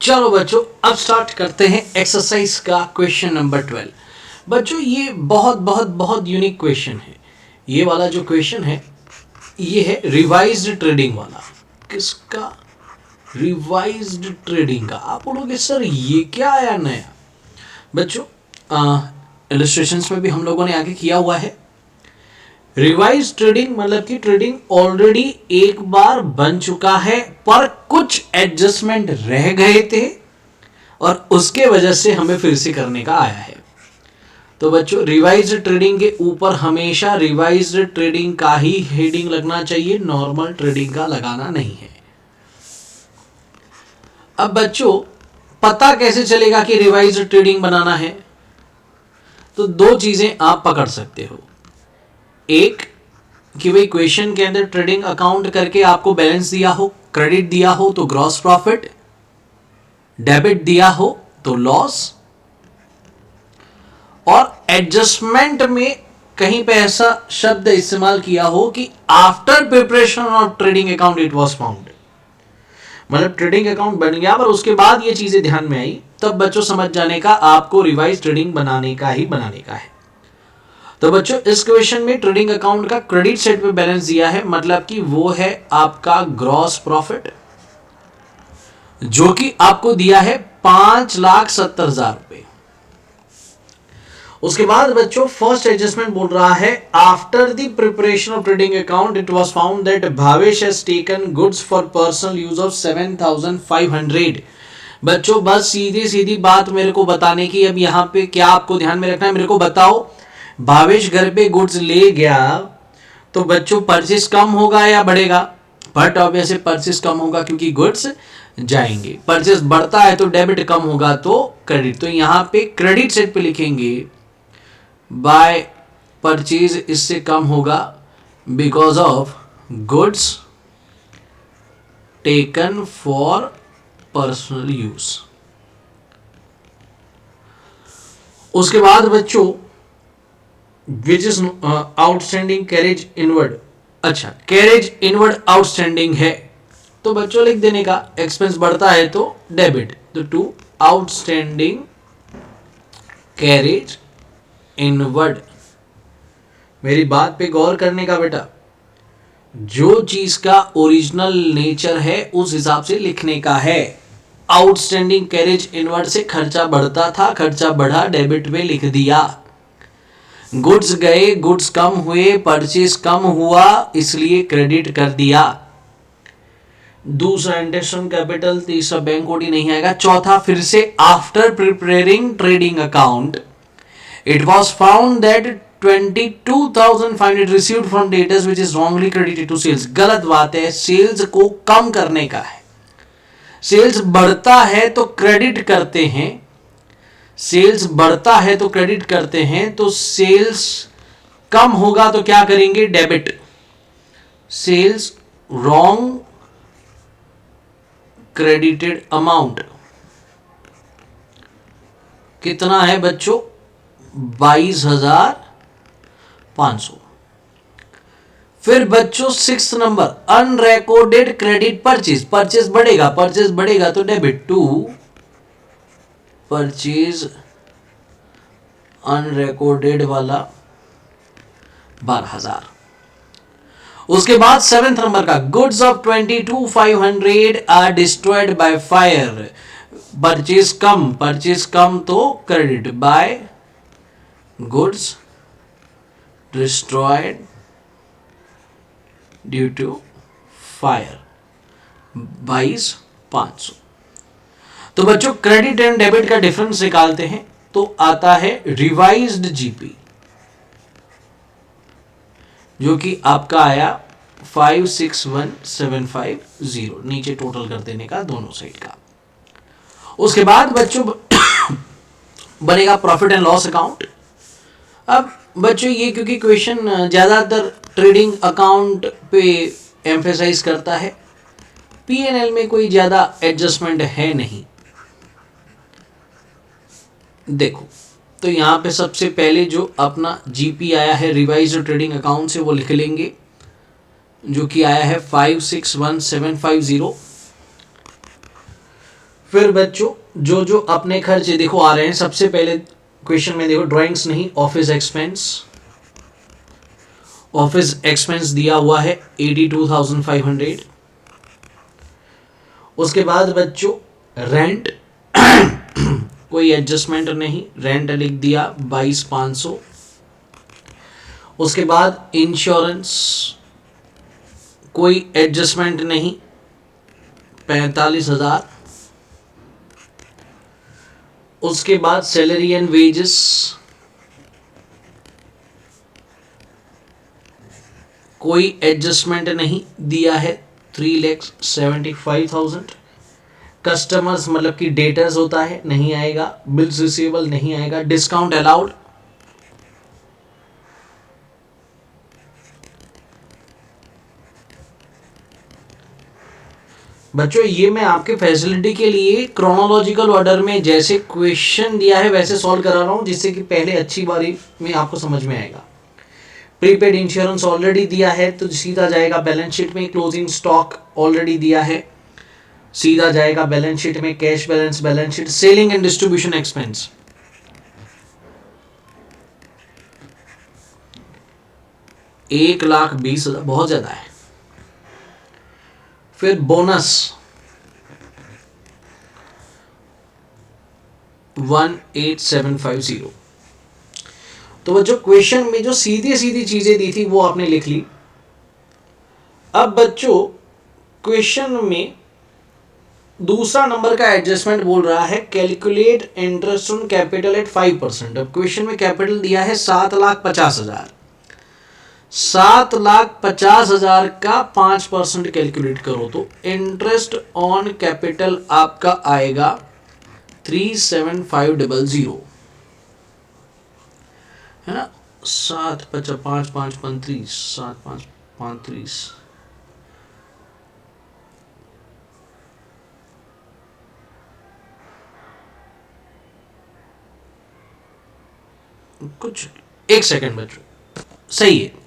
चलो बच्चों, अब स्टार्ट करते हैं एक्सरसाइज का क्वेश्चन नंबर 12। बच्चों ये बहुत बहुत बहुत यूनिक क्वेश्चन है। ये वाला जो क्वेश्चन है ये है रिवाइज्ड ट्रेडिंग वाला। किसका? रिवाइज्ड ट्रेडिंग का। आप बोलोगे सर ये क्या आया नया? बच्चों इलस्ट्रेशंस में भी हम लोगों ने आगे किया हुआ है। रिवाइज ट्रेडिंग मतलब कि ट्रेडिंग ऑलरेडी एक बार बन चुका है पर कुछ एडजस्टमेंट रह गए थे और उसके वजह से हमें फिर से करने का आया है। तो बच्चों रिवाइज ट्रेडिंग के ऊपर हमेशा रिवाइज ट्रेडिंग का ही हेडिंग लगना चाहिए, नॉर्मल ट्रेडिंग का लगाना नहीं है। अब बच्चों पता कैसे चलेगा कि रिवाइज ट्रेडिंग बनाना है? तो दो चीजें आप पकड़ सकते हो। एक कि भाई क्वेश्चन के अंदर ट्रेडिंग अकाउंट करके आपको बैलेंस दिया हो, क्रेडिट दिया हो तो ग्रॉस प्रॉफिट, डेबिट दिया हो तो लॉस, और एडजस्टमेंट में कहीं पे ऐसा शब्द इस्तेमाल किया हो कि after preparation of trading account it was found. मतलब ट्रेडिंग अकाउंट बन गया पर उसके बाद ये चीजें ध्यान में आई, तब बच्चों समझ जाने का आपको रिवाइज ट्रेडिंग बनाने का है। तो बच्चों इस क्वेश्चन में ट्रेडिंग अकाउंट का क्रेडिट साइड पे बैलेंस दिया है, मतलब कि वो है आपका ग्रॉस प्रॉफिट जो कि आपको दिया है 5,70,000 रुपए। उसके बाद बच्चों फर्स्ट एडजस्टमेंट बोल रहा है after the preparation of trading account it was found that Bhavesh has taken goods for personal use of 7,500। बच्चों बस सीधी सीधी बात मेरे को बताने की। अब यहाँ पे क्या आपको ध्यान में रखना है, मेरे को बताओ। भावेश घर पे गुड्स ले गया तो बच्चों परचेस कम होगा या बढ़ेगा? बट ऑब्वियसली परचेस कम होगा क्योंकि गुड्स जाएंगे। परचेस बढ़ता है तो डेबिट कम होगा तो क्रेडिट। तो यहाँ पे क्रेडिट साइड पे लिखेंगे बाय परचेज इससे कम होगा because of goods taken for personal use. उसके बाद बच्चों which is outstanding carriage inward. अच्छा, कैरेज इनवर्ड आउटस्टैंडिंग है तो बच्चों लिख देने का एक्सपेंस बढ़ता है तो डेबिट, तो टू आउटस्टैंडिंग कैरेज इनवर्ड। मेरी बात पे गौर करने का बेटा, जो चीज का ओरिजिनल नेचर है उस हिसाब से लिखने का है। आउटस्टैंडिंग कैरेज इनवर्ड से खर्चा बढ़ता था, खर्चा बढ़ा, डेबिट में लिख दिया। गुड्स गए, गुड्स कम हुए, परचेज कम हुआ, इसलिए क्रेडिट कर दिया। दूसरा इंटरेस्ट कैपिटल, तीसरा बैंक ओडी नहीं आएगा। चौथा फिर से after preparing trading account it was found that 22,500 received from debtors which is wrongly credited to sales. गलत बात है, सेल्स को कम करने का है। सेल्स बढ़ता है तो क्रेडिट करते हैं, सेल्स बढ़ता है तो क्रेडिट करते हैं, तो सेल्स कम होगा तो क्या करेंगे? Debit. Sales wrong credited amount कितना है बच्चों? 22,500। फिर बच्चों 6 नंबर अनरिकॉर्डेड क्रेडिट परचेज। परचेज बढ़ेगा तो डेबिट टू परचेज अनरिकॉर्डेड वाला 12,000। उसके बाद 7th नंबर का goods of 22,500 are destroyed by fire. Purchase कम तो credit by goods destroyed due to fire 22,500। तो बच्चों क्रेडिट एंड डेबिट का डिफरेंस निकालते हैं तो आता है रिवाइज्ड जीपी जो कि आपका आया 561,750। नीचे टोटल कर देने का दोनों साइड का। उसके बाद बच्चों बनेगा प्रॉफिट एंड लॉस अकाउंट। अब बच्चों ये क्योंकि क्वेश्चन ज्यादातर ट्रेडिंग अकाउंट पे एम्फेसाइज करता है, पीएनएल में कोई ज्यादा एडजस्टमेंट है नहीं। देखो तो यहाँ पे सबसे पहले जो अपना जीपी आया है रिवाइज्ड ट्रेडिंग अकाउंट से वो लिख लेंगे जो कि आया है 561,750। फिर बच्चों जो जो अपने खर्चे देखो आ रहे हैं, सबसे पहले क्वेश्चन में देखो ड्राइंग्स नहीं, ऑफिस एक्सपेंस। ऑफिस एक्सपेंस दिया हुआ है 82,500। उसके बाद बच्चों रेंट कोई एडजस्टमेंट नहीं, रेंट लिख दिया 22,500। उसके बाद इंश्योरेंस कोई एडजस्टमेंट नहीं, 45,000। उसके बाद सैलरी एंड वेजेस कोई एडजस्टमेंट नहीं, दिया है 3,75,000। कस्टमर्स मतलब कि डेटर्स होता है, नहीं आएगा। बिल्स रिसीवेबल नहीं आएगा। डिस्काउंट अलाउड बच्चों ये मैं आपके फैसिलिटी के लिए क्रोनोलॉजिकल ऑर्डर में जैसे क्वेश्चन दिया है वैसे सॉल्व करा रहा हूं, जिससे कि पहले अच्छी बारी में आपको समझ में आएगा। प्रीपेड इंश्योरेंस ऑलरेडी दिया है तो सीधा जाएगा बैलेंस शीट में। क्लोजिंग स्टॉक ऑलरेडी दिया है, सीधा जाएगा बैलेंस शीट में। Cash balance balance sheet. Selling and distribution expense 1,20,000 बहुत ज्यादा है। फिर बोनस 18,750। तो बच्चों क्वेश्चन में जो सीधी सीधी चीजें दी थी वो आपने लिख ली। अब बच्चों क्वेश्चन में दूसरा नंबर का एडजस्टमेंट बोल रहा है calculate interest on capital eight 5%। अब क्वेश्चन में कैपिटल दिया है 7,50,000। 7,50,000 का 5% कैलकुलेट करो तो इंटरेस्ट ऑन कैपिटल आपका आएगा 3,75,000, है ना। 7,5,5,35, 7,5,35। कुछ एक सेकंड बच्चों, सही है।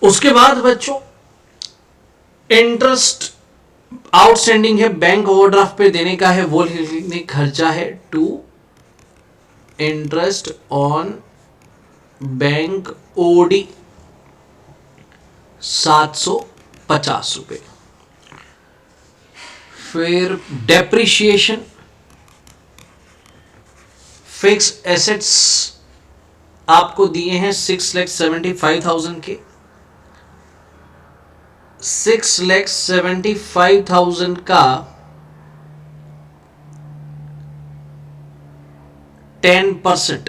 उसके बाद बच्चों इंटरेस्ट आउटस्टैंडिंग है, बैंक ओवरड्राफ्ट पे देने का है, वो लिखने खर्चा है। To interest on bank OD 750 रुपए। फिर डेप्रिशिएशन फिक्स एसेट्स आपको दिए हैं 6,75,000 के। 6,75,000 का 10%।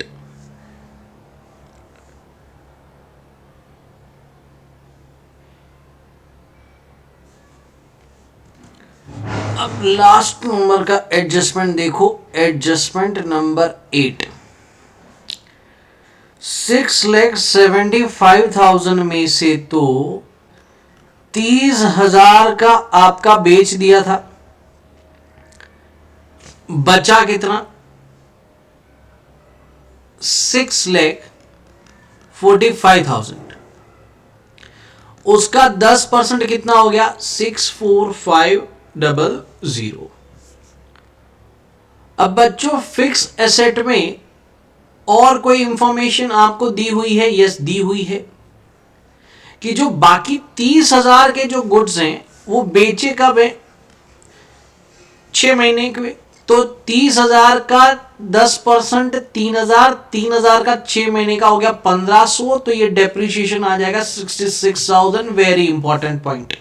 अब लास्ट नंबर का एडजस्टमेंट देखो, एडजस्टमेंट नंबर 8। 6,75,000 में से तो 30,000 का आपका बेच दिया था, बचा कितना 6,45,000। उसका 10% कितना हो गया 6,45,000। अब बच्चों फिक्स एसेट में और कोई इंफॉर्मेशन आपको दी हुई है? यस दी हुई है कि जो बाकी 30,000 के जो गुड्स हैं वो बेचे कब है 6 महीने के। तो 30,000 का 10% 3,000, 3,000 का 6 महीने का हो गया 1,500। तो ये डेप्रिसिएशन आ जाएगा 66,000। Very important point.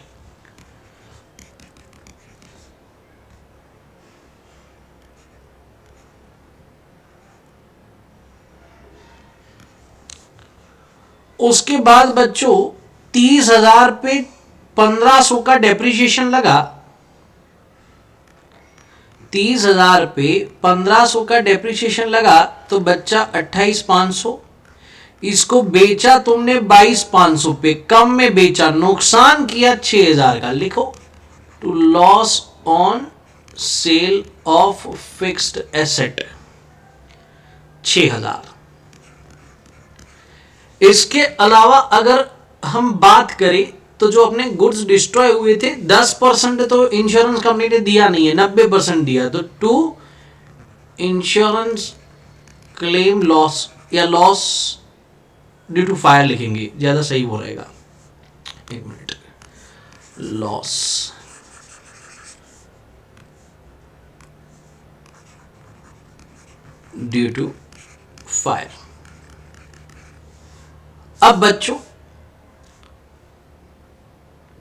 उसके बाद बच्चों 30,000 पे 1,500 का डेप्रिसिएशन लगा। 30,000 पे 1,500 का डेप्रिसिएशन लगा तो बच्चा 28,500। इसको बेचा तुमने 22,500 पे, कम में बेचा, नुकसान किया 6,000 का। लिखो to loss on sale of fixed asset 6,000। इसके अलावा अगर हम बात करें तो जो अपने गुड्स डिस्ट्रॉय हुए थे 10% तो इंश्योरेंस कंपनी ने दिया नहीं है, 90% दिया। तो टू इंश्योरेंस क्लेम लॉस या लॉस ड्यू टू फायर लिखेंगे, ज्यादा सही वो रहेगा। एक minute, loss due to fire. अब बच्चों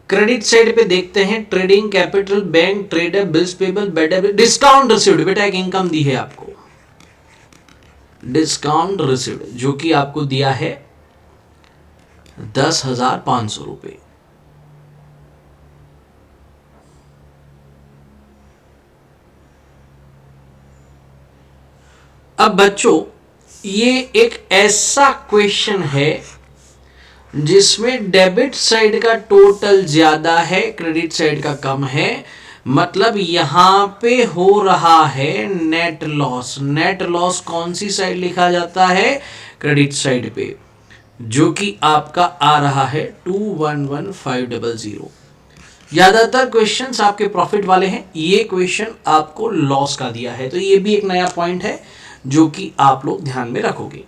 क्रेडिट साइड पे देखते हैं, trading capital, bank, trader, bills payable, better, discount received. बेटा एक इनकम दी है आपको, डिस्काउंट रिसीव्ड, जो कि आपको दिया है 10,500 रुपए। अब बच्चों ये एक ऐसा क्वेश्चन है जिसमें डेबिट साइड का टोटल ज्यादा है, क्रेडिट साइड का कम है। मतलब यहां पे हो रहा है नेट लॉस। नेट लॉस कौन सी साइड लिखा जाता है? क्रेडिट साइड पे, जो कि आपका आ रहा है 211500। ज्यादातर क्वेश्चंस आपके प्रॉफिट वाले हैं, ये क्वेश्चन आपको लॉस का दिया है। तो ये भी एक नया पॉइंट है जो कि आप लोग ध्यान में रखोगे।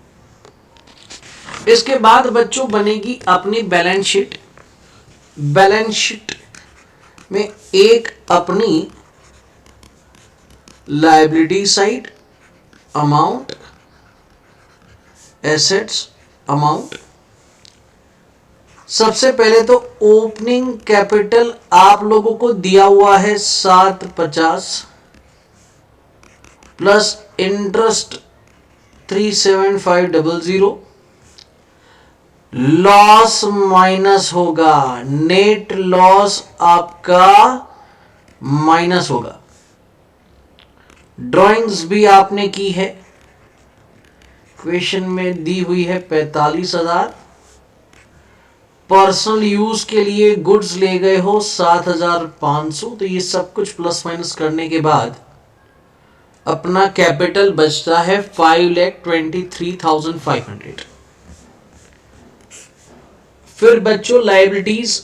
इसके बाद बच्चों बनेगी अपनी बैलेंस शीट। बैलेंस शीट में एक अपनी liability side, amount, assets, amount. सबसे पहले तो ओपनिंग कैपिटल आप लोगों को दिया हुआ है 750 प्लस इंटरेस्ट 37500। लॉस माइनस होगा, नेट लॉस आपका माइनस होगा। ड्राइंग्स भी आपने की है, क्वेश्चन में दी हुई है 45,000। पर्सनल यूज के लिए गुड्स ले गए हो 7,500। तो ये सब कुछ प्लस माइनस करने के बाद अपना कैपिटल बचता है 5,23,500। फिर बच्चों liabilities,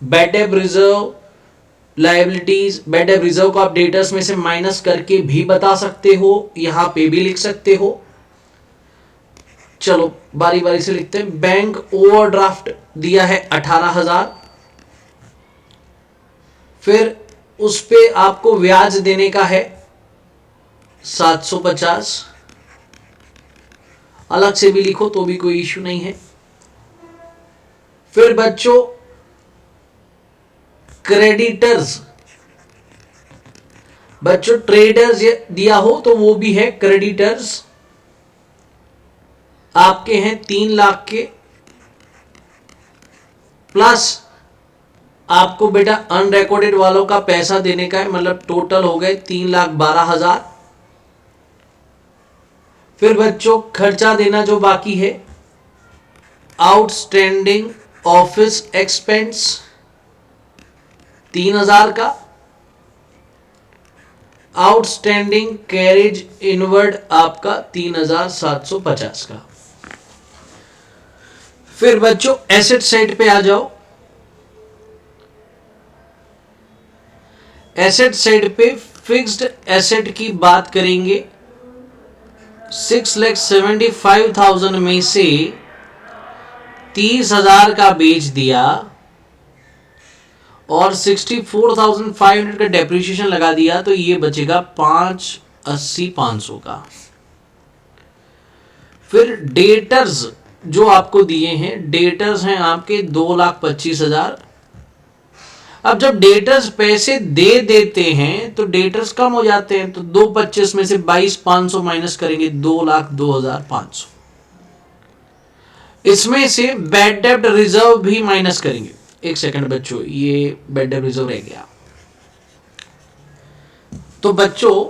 bad debt reserve, liabilities, bad debt reserve को आप डेटर्स में से माइनस करके भी बता सकते हो, यहां पे भी लिख सकते हो। चलो बारी बारी से लिखते हैं। बैंक ओवरड्राफ्ट दिया है 18,000। फिर उस पे आपको ब्याज देने का है 750। अलग से भी लिखो तो भी कोई इश्यू नहीं है। फिर बच्चों क्रेडिटर्स, बच्चों ट्रेडर्स दिया हो तो वो भी है क्रेडिटर्स, आपके हैं 3 लाख के। प्लस आपको बेटा अनरिकॉर्डेड वालों का पैसा देने का है, मतलब टोटल हो गए 3,12,000। फिर बच्चों खर्चा देना जो बाकी है, आउटस्टैंडिंग ऑफिस एक्सपेंस 3,000 का, आउटस्टैंडिंग कैरेज इनवर्ड आपका 3,750 का। फिर बच्चों एसेट साइड पे आ जाओ। एसेट साइड पे फिक्स्ड एसेट की बात करेंगे। 6,75,000 में से 30,000 का बेच दिया और 64,500 का डेप्रिसिएशन लगा दिया, तो ये बचेगा 5,80,500 का। फिर डेटर्स जो आपको दिए हैं, डेटर्स हैं आपके 2,25,000। अब जब डेटर्स पैसे दे देते हैं तो डेटर्स कम हो जाते हैं, तो 2,25 में से 22,500 माइनस करेंगे, 2,02,500। इसमें से बैड डेब्ट रिजर्व भी माइनस करेंगे। एक सेकंड बच्चों, ये बैड डेब्ट रिजर्व रह गया। तो बच्चों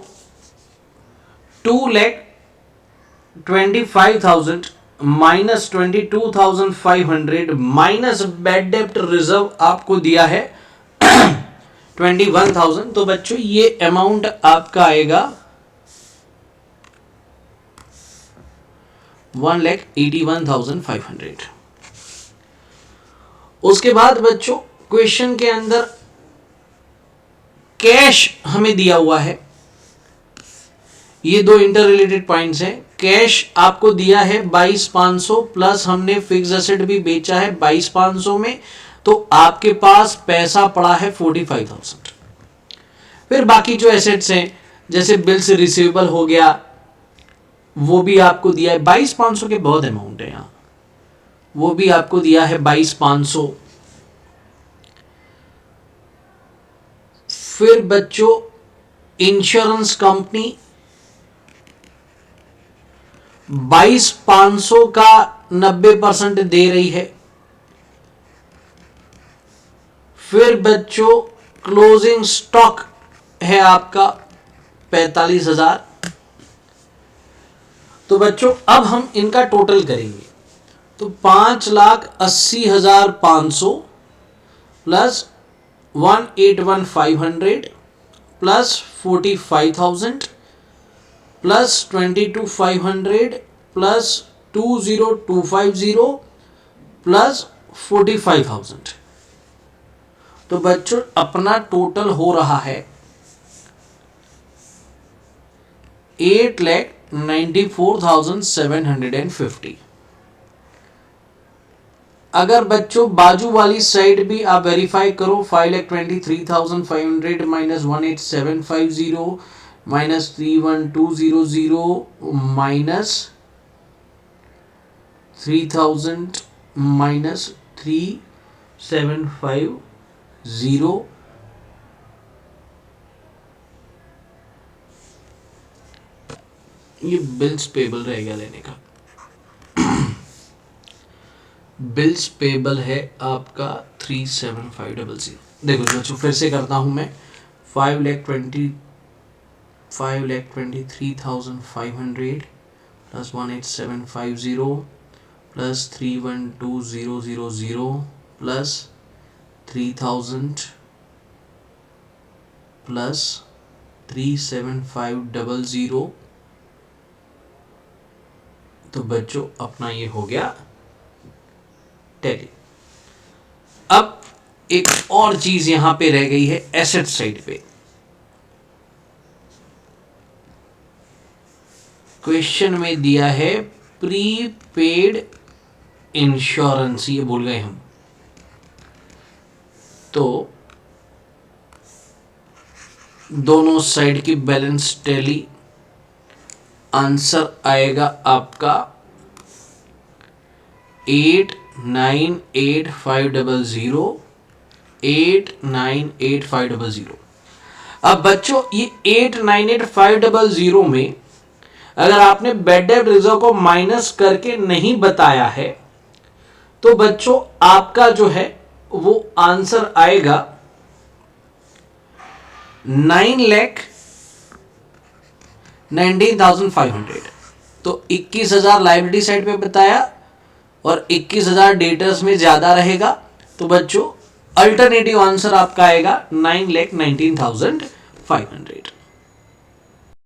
2,25,000 माइनस 22,500 माइनस बैड डेब्ट रिजर्व आपको दिया है 21,000। तो बच्चों ये अमाउंट आपका आएगा 1,81,500। उसके बाद बच्चों क्वेश्चन के अंदर कैश हमें दिया हुआ है, ये दो इंटर रिलेटेड पॉइंट्स हैं। कैश आपको दिया है 22,500 प्लस हमने फिक्स एसेट भी बेचा है 22,500 में, तो आपके पास पैसा पड़ा है 45,000। फिर बाकी जो एसेट्स हैं जैसे बिल्स रिसीवेबल हो गया, वो भी आपको दिया है 22,500 के बहुत अमाउंट है यहाँ, वो भी आपको दिया है 22,500। फिर बच्चों इंश्योरेंस कंपनी 22,500 का 90% दे रही है। फिर बच्चों क्लोजिंग स्टॉक है आपका 45,000। तो बच्चों अब हम इनका टोटल करेंगे, तो 5,80,500 plus 181,500 plus 45,000 plus 22,500 plus 20250 plus 45,000। तो बच्चों अपना टोटल हो रहा है 8,94,750। अगर बच्चों बाजू वाली साइड भी आप वेरीफाई करो, 5,23,500 माइनस 18750 माइनस 31200 माइनस 3,000 माइनस 3,750, ये बिल्स पेबल रहेगा लेने का। बिल्स पेबल है आपका 3,750। देखो बच्चों फिर से करता हूं मैं, 5,23,500 प्लस 18750 प्लस 31200 प्लस 3,000 प्लस 3,750। तो बच्चों अपना ये हो गया टैली। अब एक और चीज यहां पे रह गई है एसेट साइड पे। क्वेश्चन में दिया है प्रीपेड इंश्योरेंस, ये भूल गए हम, तो दोनों साइड की बैलेंस टैली, आंसर आएगा आपका 8,98,500 8,98,500। अब बच्चों ये 8,98,500 में अगर आपने बैड डेब्ट रिजर्व को माइनस करके नहीं बताया है, तो बच्चों आपका जो है वो आंसर आएगा 9,19,500। तो 21,000 लायबिलिटी साइड पे बताया और 21,000 डेटर्स में ज्यादा रहेगा, तो बच्चों अल्टरनेटिव आंसर आपका आएगा 9,19,500।